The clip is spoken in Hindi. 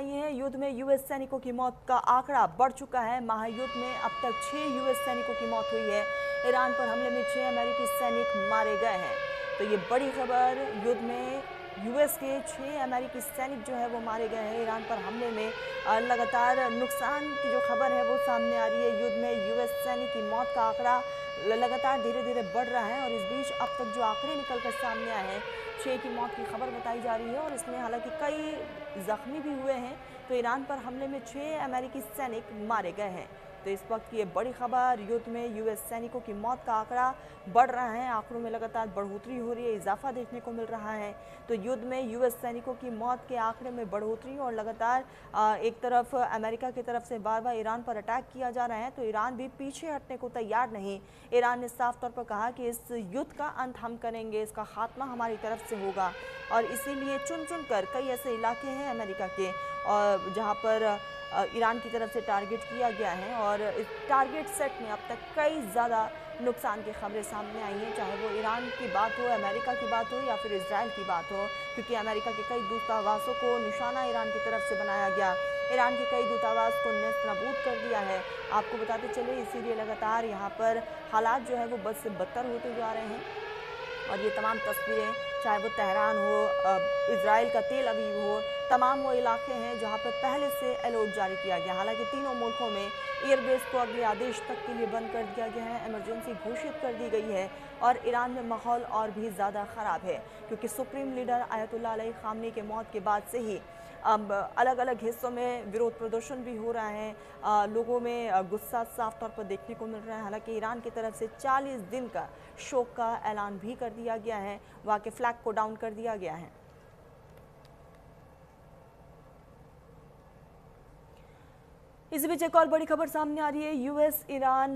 आई है। युद्ध में यूएस सैनिकों की मौत का आंकड़ा बढ़ चुका है। महायुद्ध में अब तक 6 यूएस सैनिकों की मौत हुई है। ईरान पर हमले में 6 अमेरिकी सैनिक मारे गए हैं। तो ये बड़ी खबर, युद्ध में यूएस के 6 अमेरिकी सैनिक जो है वो मारे गए हैं। ईरान पर हमले में लगातार नुकसान की जो खबर है वो सामने आ रही है। युद्ध में यूएस सैनिक की मौत का आंकड़ा लगातार धीरे धीरे बढ़ रहा है और इस बीच अब तक जो आंकड़े निकलकर सामने आए हैं, 6 की मौत की खबर बताई जा रही है और इसमें हालांकि कई जख्मी भी हुए हैं। तो ईरान पर हमले में 6 अमेरिकी सैनिक मारे गए हैं। तो इस वक्त ये बड़ी खबर, युद्ध में यूएस सैनिकों की मौत का आंकड़ा बढ़ रहा है। आंकड़ों में लगातार बढ़ोतरी हो रही है, इजाफा देखने को मिल रहा है। तो युद्ध में यूएस सैनिकों की मौत के आंकड़े में बढ़ोतरी और लगातार एक तरफ अमेरिका की तरफ से बार बार ईरान पर अटैक किया जा रहा है, तो ईरान भी पीछे हटने को तैयार नहीं। ईरान ने साफ तौर पर कहा कि इस युद्ध का अंत हम करेंगे, इसका खात्मा हमारी तरफ से होगा। और इसीलिए चुन चुन कर कई ऐसे इलाके हैं अमेरिका के और जहां पर ईरान की तरफ से टारगेट किया गया है और इस टारगेट सेट में अब तक कई ज़्यादा नुकसान की खबरें सामने आई हैं, चाहे वो ईरान की बात हो, अमेरिका की बात हो या फिर इजराइल की बात हो, क्योंकि अमेरिका के कई दूतावासों को निशाना ईरान की तरफ से बनाया गया। ईरान के कई दूतावास को नेस्त नाबूद कर दिया है। आपको बताते चले, इसीलिए लगातार यहाँ पर हालात जो है वो बद से बदतर होते जा रहे हैं। और ये तमाम तस्वीरें, चाहे वो तेहरान हो, इजराइल का तेल अवीव हो, तमाम वो इलाके हैं जहां पर पहले से अलर्ट जारी किया गया। हालांकि तीनों मुल्कों में एयरबेस को अगले आदेश तक के लिए बंद कर दिया गया है, इमरजेंसी घोषित कर दी गई है। और ईरान में माहौल और भी ज़्यादा ख़राब है, क्योंकि सुप्रीम लीडर आयतुल्लाह अली खामनी के मौत के बाद से ही अब अलग अलग हिस्सों में विरोध प्रदर्शन भी हो रहा है। लोगों में गुस्सा साफ तौर पर देखने को मिल रहा है। हालांकि ईरान की तरफ से 40 दिन का शोक का ऐलान भी कर दिया गया है, वहाँ के फ्लैग को डाउन कर दिया गया है। इसी बीच एक और बड़ी खबर सामने आ रही है। US Iran